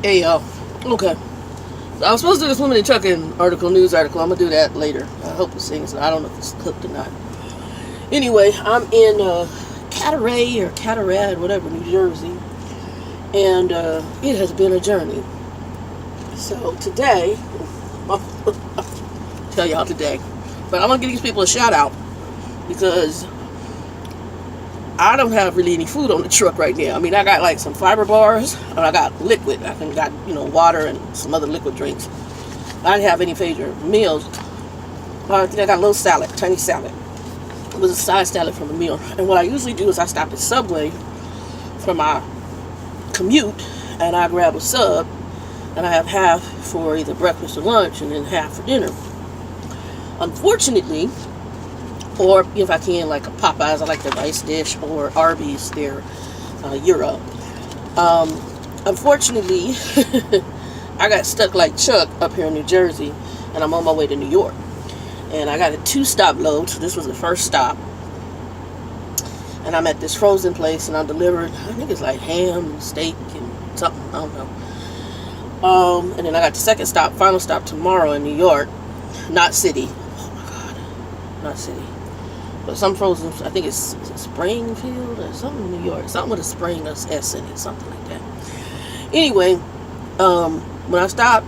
Hey, okay. So I was supposed to do this woman in trucking news article. I'm gonna do that later. I hope it sings. I don't know if it's cooked or not. Anyway, I'm in Cataract, whatever, New Jersey, and it has been a journey. So today, I'll tell y'all today, but I'm gonna give these people a shout out because I don't have really any food on the truck right now. I mean, I got like some fiber bars, and I got liquid. I got water and some other liquid drinks. I didn't have any major meals. I think I got a little salad, tiny salad. It was a side salad from a meal. And what I usually do is I stop at Subway for my commute, and I grab a sub, and I have half for either breakfast or lunch, and then half for dinner. Unfortunately, or if I can, like a Popeyes, I like the rice dish, or Arby's, their Euro. Unfortunately, I got stuck like Chuck up here in New Jersey, and I'm on my way to New York. And I got a 2-stop load, so this was the first stop. And I'm at this frozen place, and I'm delivered, I think it's like ham and steak and something, I don't know. And then I got the second stop, final stop tomorrow in New York, not city. Oh my God, not city. But some frozen, I think it's Springfield or something in New York. Something with a spring, that's S in it, something like that. Anyway, when I stopped,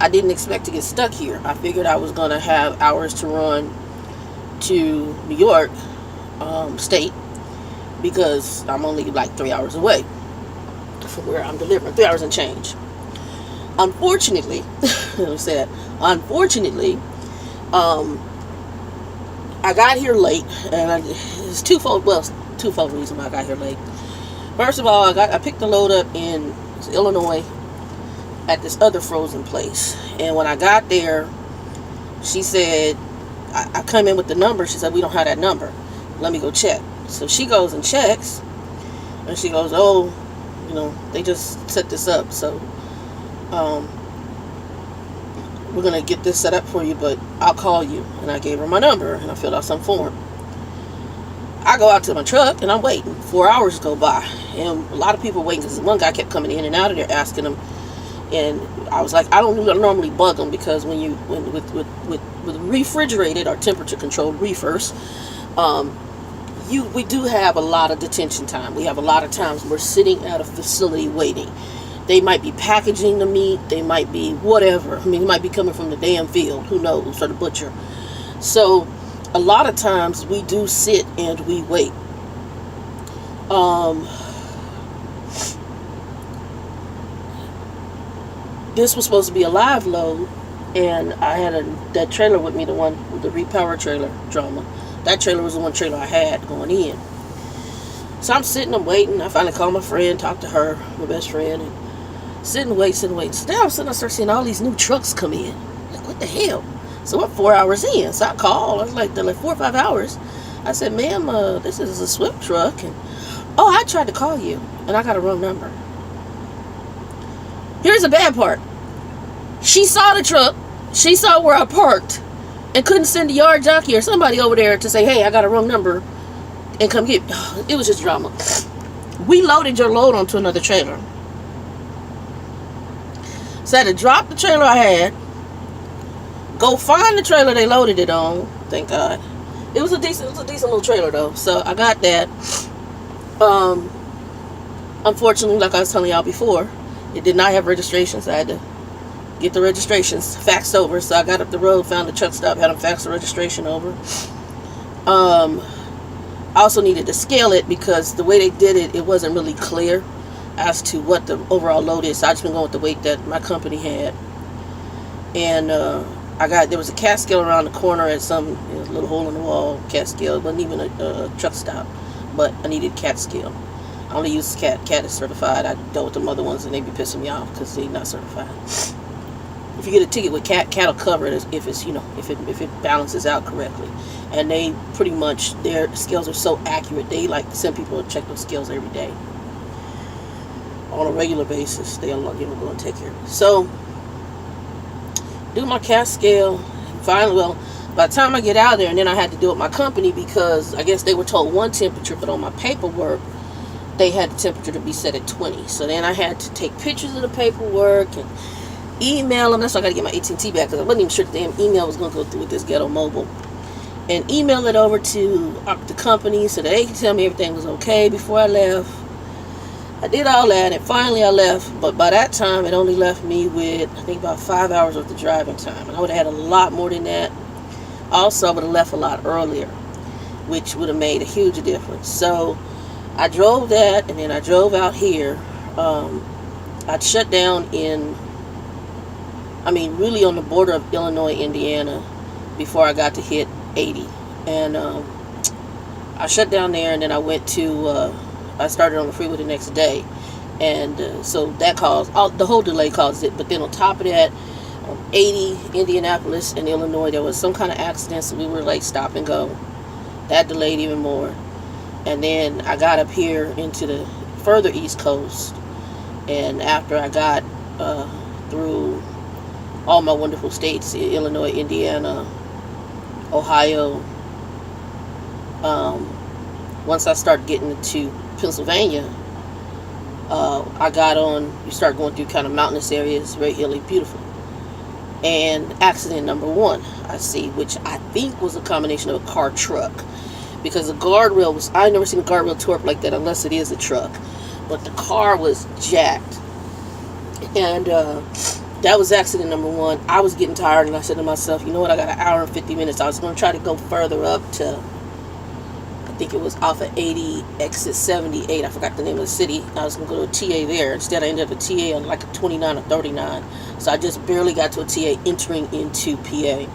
I didn't expect to get stuck here. I figured I was going to have hours to run to New York State because I'm only like 3 hours away from where I'm delivering. 3 hours and change. Unfortunately, I got here late, and it's twofold reason why I got here late. First of all, I picked the load up in Illinois at this other frozen place, and when I got there, she said, I come in with the number. She said, we don't have that number. Let me go check. So she goes and checks, and she goes, oh, they just set this up, so we're going to get this set up for you, but I'll call you. And I gave her my number, and I filled out some form. I go out to my truck, and I'm waiting. 4 hours go by, and a lot of people waiting, because one guy kept coming in and out of there asking them, and I was like, I don't normally bug them, because when with refrigerated or temperature controlled reefers, we do have a lot of detention time. We have a lot of times we're sitting at a facility waiting. They might be packaging the meat. They might be whatever. I mean, it might be coming from the damn field. Who knows? Or the butcher. So, a lot of times we do sit and we wait. This was supposed to be a live load, and I had that trailer with me, the one with the repower trailer drama. That trailer was the one trailer I had going in. So I'm sitting, I'm waiting. I finally called my friend, talked to her, my best friend, and sitting, waiting. So now all of a sudden I start seeing all these new trucks come in. Like, what the hell? So I'm 4 hours in. So I called. I was like, they're like 4 or 5 hours. I said, ma'am, this is a Swift truck. And, oh, I tried to call you, and I got a wrong number. Here's the bad part. She saw the truck. She saw where I parked and couldn't send a yard jockey or somebody over there to say, hey, I got a wrong number and come get me. It was just drama. We loaded your load onto another trailer. So I had to drop the trailer I had, go find the trailer they loaded it on. Thank God. It was a decent little trailer though. So I got that. Unfortunately, like I was telling y'all before, it did not have registration, so I had to get the registrations faxed over. So I got up the road, found the truck stop, had them fax the registration over. I also needed to scale it because the way they did it, it wasn't really clear as to what the overall load is. So I just been going with the weight that my company had. And there was a cat scale around the corner at some little hole in the wall cat scale. It wasn't even a truck stop, but I needed cat scale. I only use cat. Cat is certified. I dealt with them other ones and they be pissing me off because they're not certified. If you get a ticket with cat will cover it if it's if it balances out correctly. And they pretty much, their scales are so accurate. They like send people to check those scales every day on a regular basis. They go and take care of it. So do my cat scale. Finally, well, by the time I get out there, and then I had to do it with my company because I guess they were told one temperature, but on my paperwork they had the temperature to be set at 20. So then I had to take pictures of the paperwork and email them. That's why I got to get my AT&T back, because I wasn't even sure the damn email was going to go through with this ghetto mobile. And email it over to the company so that they could tell me everything was okay before I left. I did all that, and finally I left. But by that time, it only left me with, I think, about 5 hours worth of driving time. And I would have had a lot more than that. Also, I would have left a lot earlier, which would have made a huge difference. So I drove that, and then I drove out here. I'd shut down really on the border of Illinois, Indiana, before I got to hit 80. And I shut down there, and then I went to, I started on the freeway the next day. And so that caused, the whole delay caused it. But then on top of that, 80, Indianapolis and Illinois, there was some kind of accident, so we were like stop and go. That delayed even more. And then I got up here into the further East Coast, and after I got through all my wonderful states, Illinois, Indiana, Ohio, once I started getting into Pennsylvania, I got on, you start going through kind of mountainous areas, very hilly, beautiful. And accident number one, I see, which I think was a combination of a car truck, because the guardrail was, I never seen a guardrail torque like that unless it is a truck, but the car was jacked. And that was accident number one. I was getting tired, and I said to myself, you know what, I got an hour and 50 minutes. I was going to try to go further up to, I think it was off of 80, exit 78. I forgot the name of the city. I was going to go to a TA there. Instead, I ended up at TA on like a 29 or 39. So I just barely got to a TA entering into PA.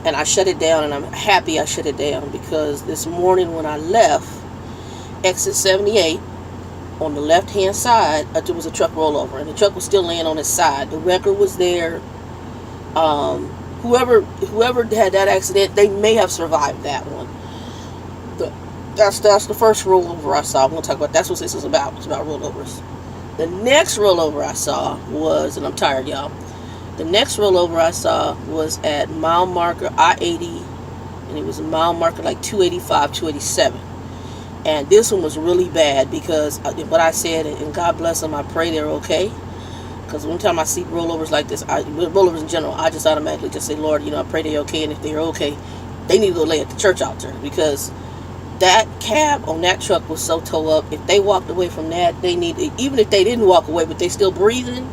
And I shut it down, and I'm happy I shut it down, because this morning when I left, exit 78, on the left-hand side, there was a truck rollover, and the truck was still laying on its side. The wrecker was there. Whoever had that accident, they may have survived that one. That's the first rollover I saw. I'm going to talk about, that's what this is about. It's about rollovers. The next rollover I saw was, and I'm tired, y'all. The next rollover I saw was at mile marker I-80, and it was a mile marker like 285, 287. And this one was really bad, because what I said, and God bless them, I pray they're okay. Because one time I see rollovers like this, rollovers in general, I just automatically just say, Lord, I pray they're okay. And if they're okay, they need to go lay at the church altar, because that cab on that truck was so towed up. If they walked away from that, they need to, even if they didn't walk away, but they still breathing,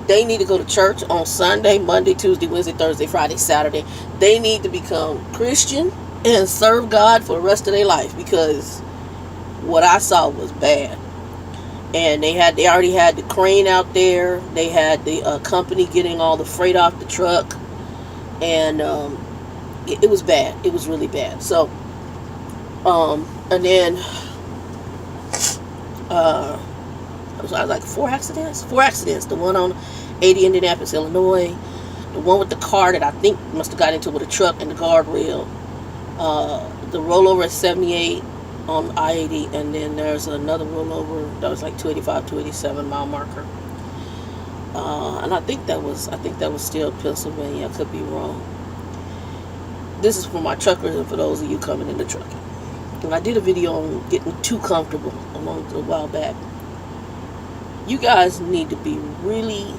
they need to go to church on Sunday, Monday, Tuesday, Wednesday, Thursday, Friday, Saturday. They need to become Christian and serve God for the rest of their life, because what I saw was bad. And they already had the crane out there. They had the company getting all the freight off the truck, and it was bad. It was really bad. So, and then I was like four accidents. The one on 80, Indianapolis, Illinois. The one with the car that I think must have got into with a truck and the guardrail. The rollover at 78 on I-80, and then there's another rollover that was like 285, 287 mile marker. And I think that was still Pennsylvania. I could be wrong. This is for my truckers and for those of you coming into trucking. And I did a video on getting too comfortable a while back. You guys need to be really,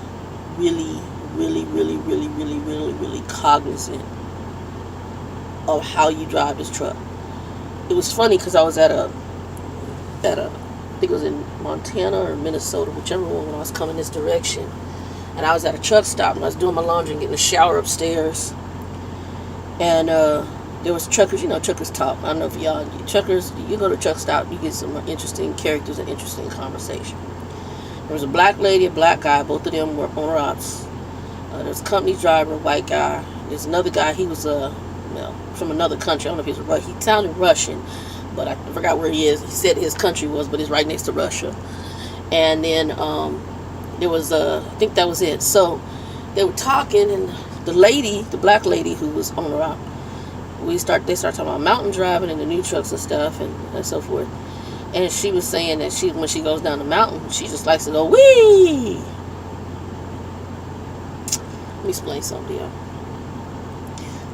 really, really, really, really, really, really, really cognizant of how you drive this truck. It was funny, because I was at a I think it was in Montana or Minnesota, whichever one, when I was coming this direction, and I was at a truck stop, and I was doing my laundry and getting a shower upstairs, and there was truckers. Truckers talk. I don't know if y'all truckers, you go to a truck stop, you get some interesting characters and interesting conversation. There was a black lady, a black guy. Both of them were owner ops. There's a company driver, a white guy. There's another guy. He was from another country. I don't know if he sounded Russian, but I forgot where he is. He said his country was, but it's right next to Russia. And then there was I think that was it. So they were talking, and the black lady who was owner op, they started talking about mountain driving and the new trucks and stuff and so forth. And she was saying that when she goes down the mountain, she just likes to go, wee! Let me explain something to you.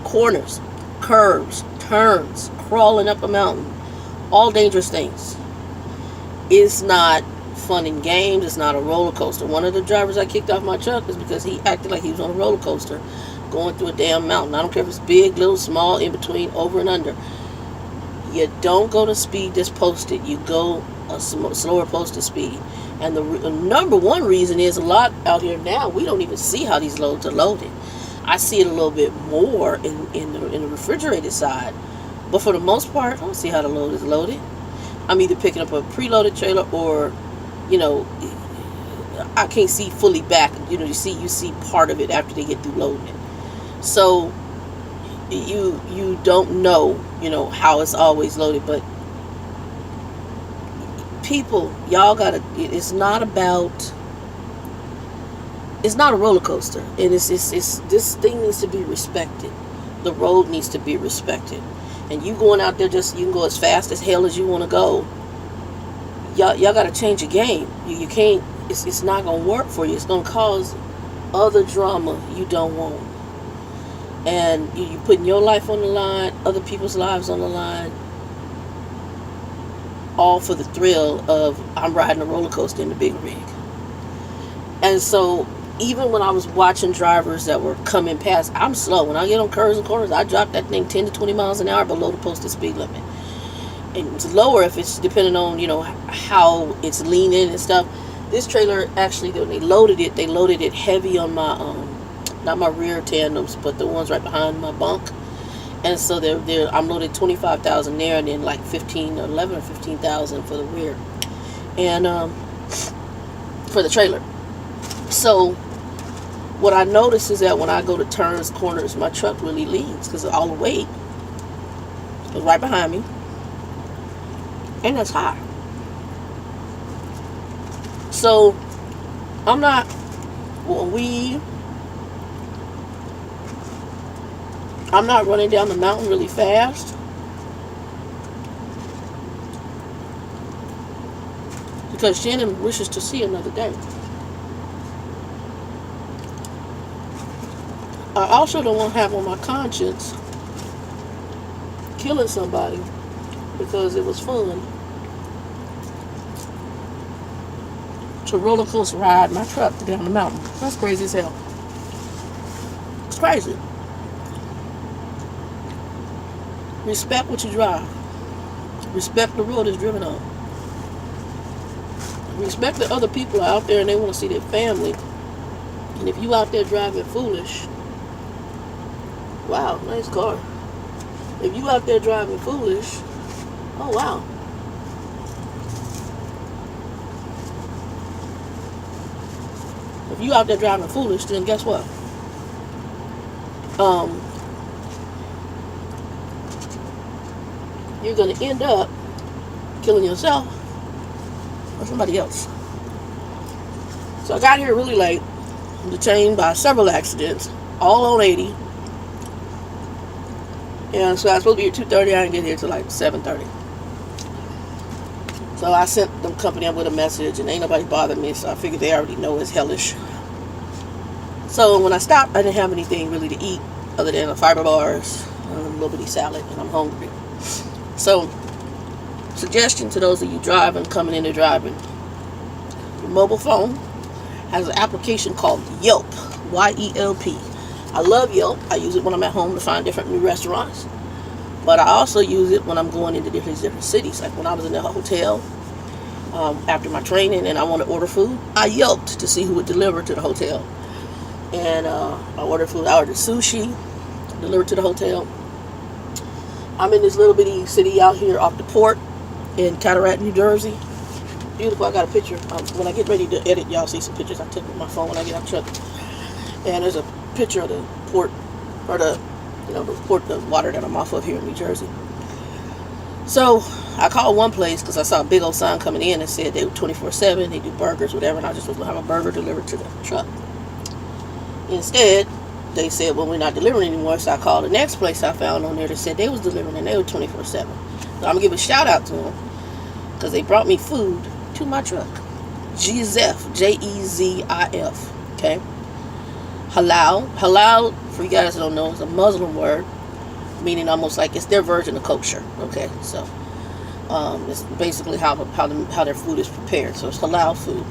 Corners, curves, turns, crawling up a mountain, all dangerous things. It's not fun and games. It's not a roller coaster. One of the drivers I kicked off my truck is because he acted like he was on a roller coaster going through a damn mountain. I don't care if it's big, little, small, in between, over and under. You don't go to speed that's posted. You go a slower posted speed. And the number one reason is a lot out here now, we don't even see how these loads are loaded. I see it a little bit more in the refrigerated side. But for the most part, I don't see how the load is loaded. I'm either picking up a preloaded trailer or, you know, I can't see fully back. You know, you see part of it after they get through loading it. So you don't know, you know, how it's always loaded. But people, y'all gotta, it's not a roller coaster. And it's this thing needs to be respected. The road needs to be respected. And you going out there you can go as fast as hell as you want to go. Y'all got to change your game. You can't, it's not going to work for you. It's going to cause other drama you don't want. And you putting your life on the line, other people's lives on the line, all for the thrill of I'm riding a roller coaster in the big rig. And so even when I was watching drivers that were coming past, I'm slow. When I get on curves and corners, I drop that thing 10 to 20 miles an hour below the posted speed limit. And it's lower if it's depending on, you know, how it's leaning and stuff. This trailer, actually, when they loaded it heavy on my, not my rear tandems, but the ones right behind my bunk. And so I'm loaded 25,000 there, and then like 11 or 15,000 for the rear. And for the trailer. So what I notice is that when I go to turns, corners, my truck really leans because all the weight is right behind me, and that's high. So I'm not running down the mountain really fast because Shannon wishes to see another day. I also don't want to have on my conscience killing somebody because it was fun to roller coaster ride my truck down the mountain. That's crazy as hell. It's crazy. Respect what you drive. Respect the road it's driven on. Respect that other people are out there and they want to see their family. And if you out there driving foolish, wow, nice car. If you out there driving foolish, oh wow. If you out there driving foolish, then guess what? You're going to end up killing yourself or somebody else. So I got here really late, detained by several accidents, all on 80. And so I was supposed to be here at 2:30. I didn't get here till like 7:30. So I sent the company up with a message, and ain't nobody bothered me, so I figured they already know it's hellish. So when I stopped, I didn't have anything really to eat other than fiber bars and a little bitty salad, and I'm hungry. So, suggestion to those of you coming into driving. Your mobile phone has an application called Yelp, Y-E-L-P. I love Yelp. I use it when I'm at home to find different new restaurants. But I also use it when I'm going into different cities. Like when I was in the hotel after my training and I wanted to order food, I Yelped to see who would deliver to the hotel. And I ordered food. I ordered sushi, delivered to the hotel. I'm in this little bitty city out here off the port in Cataract, New Jersey. Beautiful. I got a picture. When I get ready to edit, y'all see some pictures I took with my phone when I get out the truck. And there's a picture of the port, or the port, the water that I'm off of here in New Jersey. So I called one place because I saw a big old sign coming in that said they were 24/7, they do burgers, whatever, and I just was going to have a burger delivered to the truck. Instead, they said, well, we're not delivering anymore, so I called the next place I found on there that said they was delivering, and they were 24/7. So I'm going to give a shout out to them because they brought me food to my truck. Jezef, Jezif, okay? Halal, for you guys that don't know, is a Muslim word, meaning almost like it's their version of kosher, okay? So It's basically how their food is prepared. So it's halal food.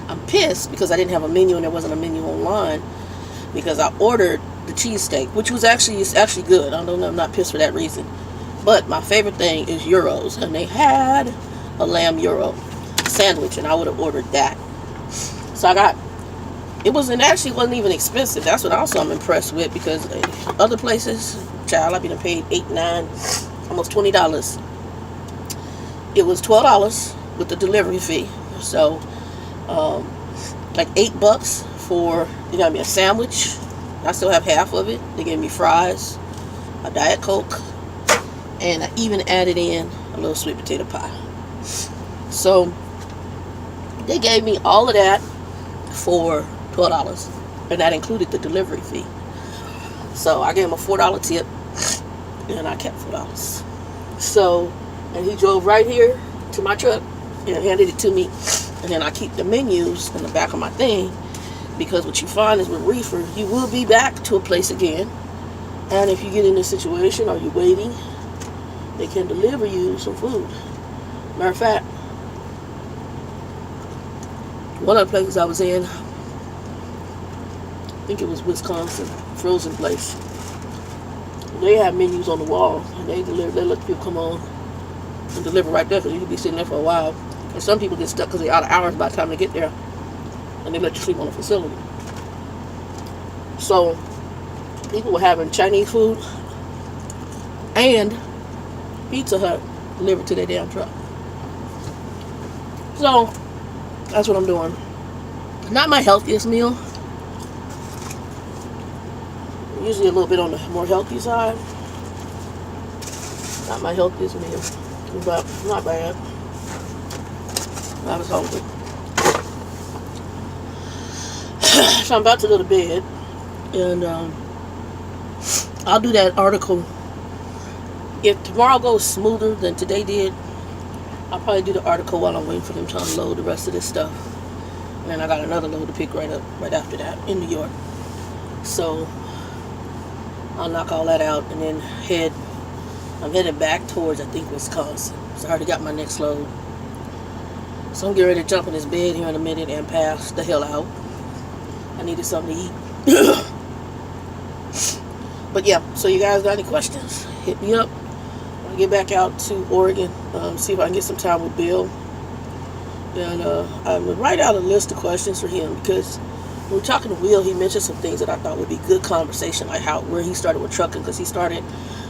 I'm pissed because I didn't have a menu and there wasn't a menu online, because I ordered the cheesesteak, which was actually good. I don't know, I'm not pissed for that reason. But my favorite thing is gyros, and they had a lamb gyro sandwich, and I would have ordered that. So it wasn't even expensive. That's what also I'm impressed with, because other places, child, I've been paid $8, $9, almost $20. It was $12 with the delivery fee. So, like $8 for, they got me a sandwich. I still have half of it. They gave me fries, a Diet Coke, and I even added in a little sweet potato pie. So, they gave me all of that for $12, and that included the delivery fee. So I gave him a $4 tip, and I kept $4. So, and he drove right here to my truck and handed it to me, and then I keep the menus in the back of my thing, because what you find is with reefer, you will be back to a place again, and if you get in this situation or you're waiting, they can deliver you some food. Matter of fact, one of the places I was in, I think it was Wisconsin, frozen place, they have menus on the wall, and they let people come on and deliver right there, because you could be sitting there for a while. And some people get stuck because they're out of hours by the time they get there, and they let you sleep on the facility. So people were having Chinese food and Pizza Hut delivered to their damn truck. So that's what I'm doing. Not my healthiest meal. Usually a little bit on the more healthy side. Not my healthiest meal, but not bad. I was hungry. So I'm about to go to bed, and I'll do that article. If tomorrow goes smoother than today did, I'll probably do the article while I'm waiting for them to unload the rest of this stuff. And then I got another load to pick right after that in New York. So I'll knock all that out and then I'm headed back towards, I think, Wisconsin. So I already got my next load. So I'm getting ready to jump in this bed here in a minute and pass the hell out. I needed something to eat. But yeah, so you guys got any questions? Hit me up. I'll get back out to Oregon, see if I can get some time with Bill. And I'm going to write out a list of questions for him, because when we were talking to Will, he mentioned some things that I thought would be good conversation, like where he started with trucking, because he started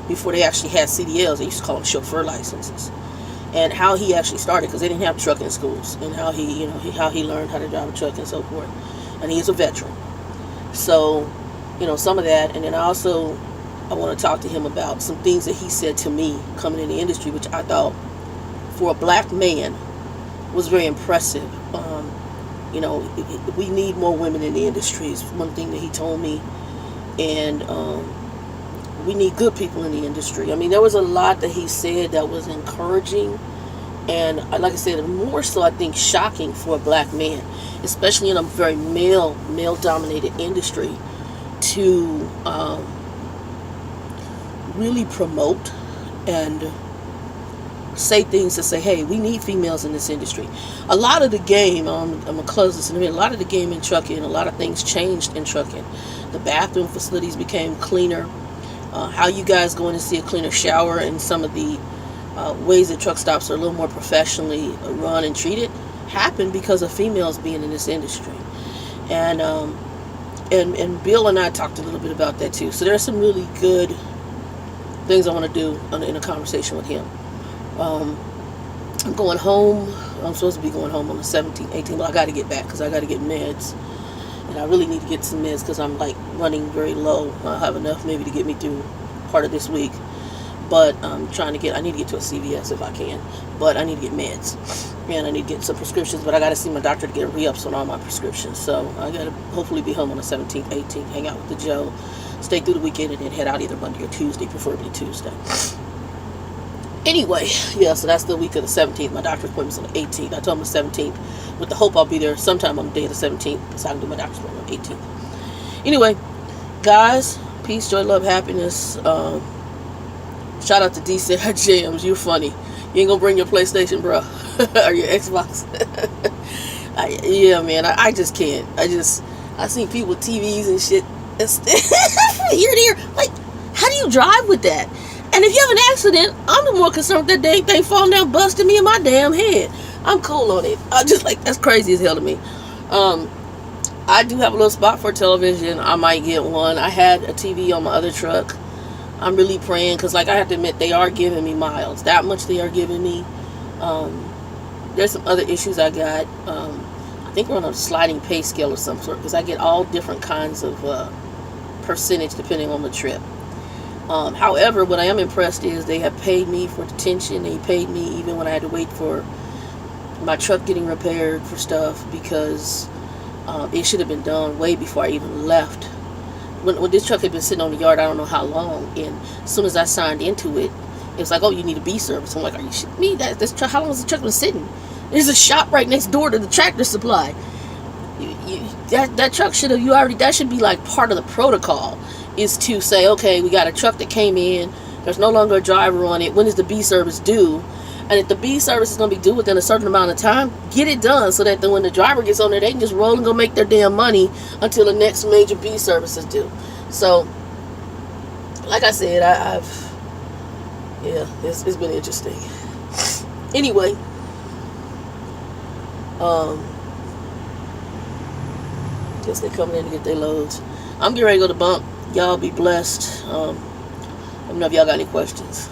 before they actually had CDLs. They used to call them chauffeur licenses. And how he actually started, because they didn't have trucking schools, and how he learned how to drive a truck and so forth. And he is a veteran. So, some of that. And then I want to talk to him about some things that he said to me coming in the industry, which I thought, for a black man, was very impressive. We need more women in the industry is one thing that he told me. And we need good people in the industry. I mean, there was a lot that he said that was encouraging, and like I said, more so I think shocking for a black man, especially in a very male-dominated industry, to really promote and say things to say, hey, we need females in this industry. A lot of the game, I'm going to close this in a minute, a lot of the game in trucking, a lot of things changed in trucking. The bathroom facilities became cleaner. How you guys go in and see a cleaner shower, and some of the ways that truck stops are a little more professionally run and treated happened because of females being in this industry. And Bill and I talked a little bit about that too. So there are some really good things I want to do in a conversation with him. I'm going home. I'm supposed to be going home on the 17th, 18th, but I got to get back because I got to get meds. And I really need to get some meds because I'm running very low. I have enough maybe to get me through part of this week. But I need to get to a CVS if I can. But I need to get meds. And I need to get some prescriptions. But I got to see my doctor to get re-ups on all my prescriptions. So I got to hopefully be home on the 17th, 18th, hang out with the Joe, stay through the weekend, and then head out either Monday or Tuesday, preferably Tuesday. Anyway, yeah, so that's the week of the 17th. My doctor's appointment's on the 18th. I told him the 17th, with the hope I'll be there sometime on the day of the 17th, so I can do my doctor's appointment on the 18th. Anyway, guys, peace, joy, love, happiness. Shout out to DC Jams. You're funny. You ain't gonna bring your PlayStation, bro, or your Xbox. Yeah, man, I just can't. I seen people with TVs and shit here and here. Like, how do you drive with that? And if you have an accident, I'm the more concerned with that dang thing falling down, busting me in my damn head. I'm cool on it. I just like, that's crazy as hell to me. I do have a little spot for television. I might get one. I had a TV on my other truck. I'm really praying because, like, I have to admit, they are giving me miles. That much they are giving me. There's some other issues I got. I think we're on a sliding pay scale of some sort because I get all different kinds of percentage depending on the trip. However, what I am impressed is they have paid me for detention. They paid me even when I had to wait for my truck getting repaired for stuff because it should have been done way before I even left. When this truck had been sitting on the yard, I don't know how long, and as soon as I signed into it, it was like, oh, you need a B service. I'm like, are you shitting me? This truck, how long has the truck been sitting? There's a shop right next door to the Tractor Supply. That truck should have, that should be like part of the protocol, is to say, okay, we got a truck that came in, there's no longer a driver on it, when is the B service due? And if the B service is going to be due within a certain amount of time, get it done so that when the driver gets on there, they can just roll and go make their damn money until the next major B service is due. So, like I said, it's been interesting. Anyway, guess they're coming in to get their loads. I'm getting ready to go to bunk. Y'all be blessed. Let me know if y'all got any questions.